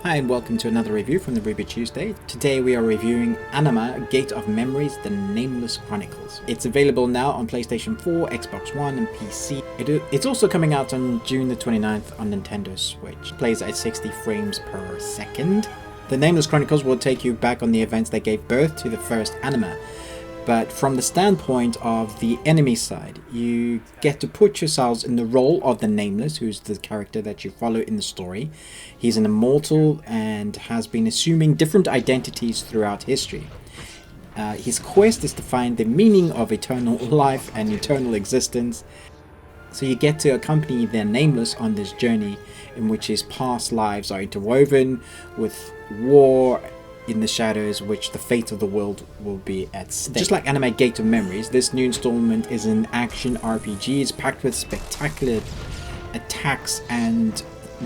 Hi and welcome to another review from the Ruby Tuesday. Today we are reviewing Anima, Gate of Memories The Nameless Chronicles. It's available now on PlayStation 4, Xbox One and PC. It's also coming out on June the 29th on Nintendo Switch. Plays at 60 frames per second. The Nameless Chronicles will take you back on the events that gave birth to the first Anima. But from the standpoint of the enemy side, you get to put yourselves in the role of the Nameless, who's the character that you follow in the story. He's an immortal and has been assuming different identities throughout history. His quest is to find the meaning of eternal life and eternal existence. So you get to accompany the Nameless on this journey in which his past lives are interwoven with war in the shadows, which the fate of the world will be at stake. Just like Anima Gate of Memories, this new installment is an action RPG. It's packed with spectacular attacks and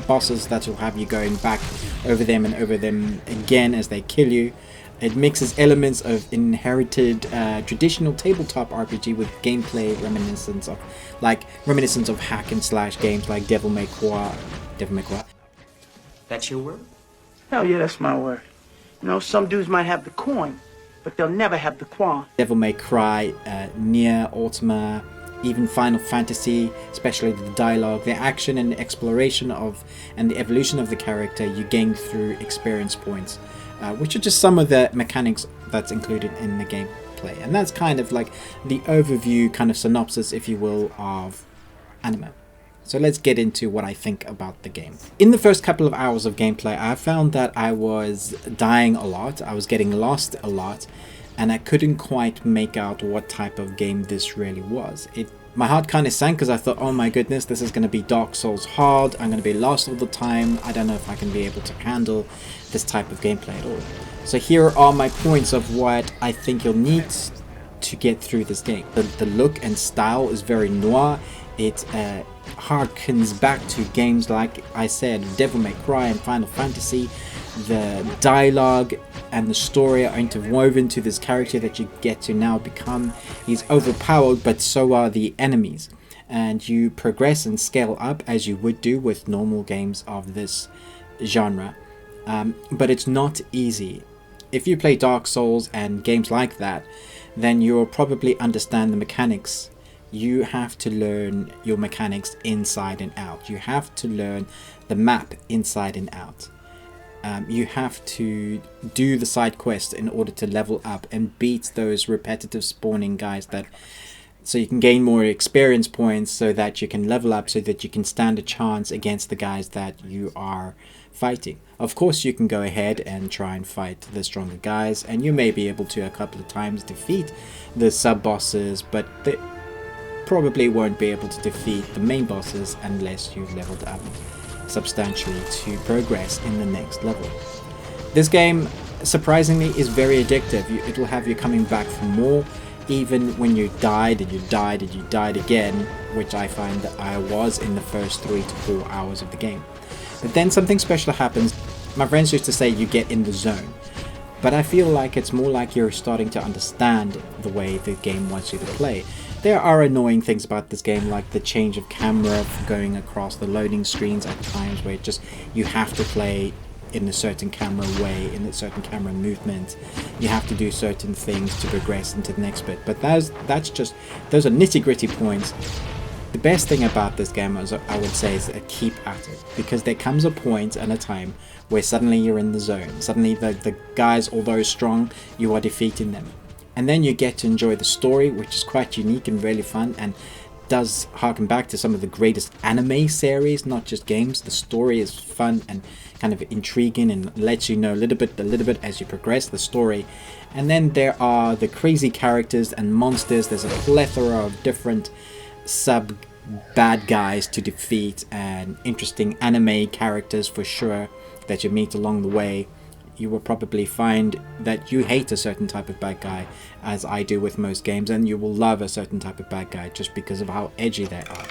bosses that will have you going back over them and over them again as they kill you. It mixes elements of inherited traditional tabletop RPG with gameplay reminiscent of hack and slash games like Devil May Cry. That's your word? Hell yeah, that's my word. You know, some dudes might have the coin, but they'll never have the quan. Devil May Cry, Nier, Ultima, even Final Fantasy, especially the dialogue, the action and exploration of and the evolution of the character you gain through experience points, which are just some of the mechanics that's included in the gameplay. And that's kind of like the overview kind of synopsis, if you will, of Anima. So let's get into what I think about the game. In the first couple of hours of gameplay, I found that I was dying a lot, I was getting lost a lot, and I couldn't quite make out what type of game this really was. My heart kind of sank because I thought, oh my goodness, this is going to be Dark Souls hard, I'm going to be lost all the time, I don't know if I can be able to handle this type of gameplay at all. So here are my points of what I think you'll need to get through this game. The look and style is very noir. It harkens back to games like I said, Devil May Cry and Final Fantasy. The dialogue and the story are interwoven to this character that you get to now become. He's overpowered, but so are the enemies. And you progress and scale up as you would do with normal games of this genre. But it's not easy. If you play Dark Souls and games like that, then you'll probably understand the mechanics. You have to learn your mechanics inside and out. You have to learn the map inside and out. You have to do the side quests in order to level up and beat those repetitive spawning guys, so you can gain more experience points, so that you can level up, so that you can stand a chance against the guys that you are fighting. Of course, you can go ahead and try and fight the stronger guys, and you may be able to a couple of times defeat the sub bosses, but they probably won't be able to defeat the main bosses unless you've leveled up substantially to progress in the next level. This game, surprisingly, is very addictive. It will have you coming back for more, even when you died and you died and you died again, which I find that I was in the first 3 to 4 hours of the game. But then something special happens. My friends used to say you get in the zone, but I feel like it's more like you're starting to understand the way the game wants you to play. There are annoying things about this game, like the change of camera going across the loading screens at times, where you have to play in a certain camera way, in a certain camera movement. You have to do certain things to progress into the next bit. But those are nitty-gritty points. The best thing about this game, as I would say, is keep at it, because there comes a point and a time where suddenly you're in the zone. Suddenly the guys, although strong, you are defeating them. And then you get to enjoy the story, which is quite unique and really fun, and does harken back to some of the greatest anime series, not just games. The story is fun and kind of intriguing and lets you know a little bit as you progress the story. And then there are the crazy characters and monsters. There's a plethora of different sub bad guys to defeat, and interesting anime characters for sure that you meet along the way. You will probably find that you hate a certain type of bad guy, as I do with most games, and you will love a certain type of bad guy just because of how edgy they are.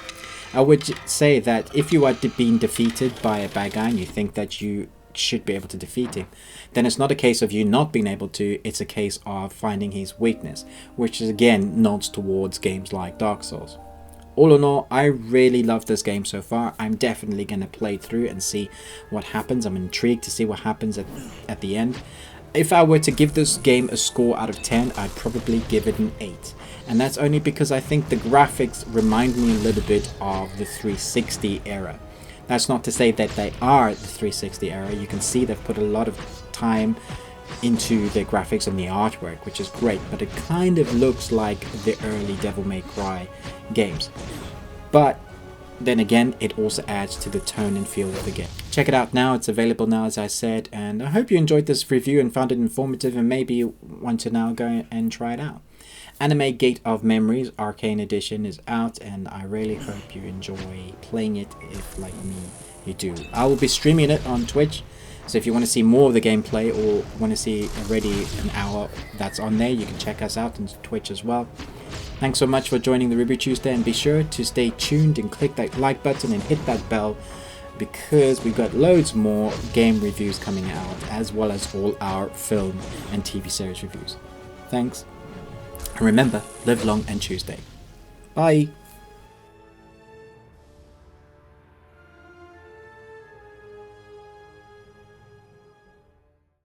I would say that if you are being defeated by a bad guy and you think that you should be able to defeat him, then it's not a case of you not being able to, it's a case of finding his weakness, which is again nods towards games like Dark Souls. All in all, I really love this game so far. I'm definitely going to play through and see what happens. I'm intrigued to see what happens at the end. If I were to give this game a score out of 10, I'd probably give it an 8. And that's only because I think the graphics remind me a little bit of the 360 era. That's not to say that they are the 360 era. You can see they've put a lot of time into the graphics and the artwork, which is great, but it kind of looks like the early Devil May Cry games. But then again, it also adds to the tone and feel of the game. Check it out now. It's available now, as I said, and I hope you enjoyed this review and found it informative and maybe you want to now go and try it out. Anima Gate of Memories Arcane Edition is out, and I really hope you enjoy playing it if, like me, you do. I will be streaming it on Twitch, so if you want to see more of the gameplay or want to see already an hour that's on there, you can check us out on Twitch as well. Thanks so much for joining the Review Tuesday, and be sure to stay tuned and click that like button and hit that bell, because we've got loads more game reviews coming out, as well as all our film and TV series reviews. Thanks. And remember, live long and Tuesday. Bye.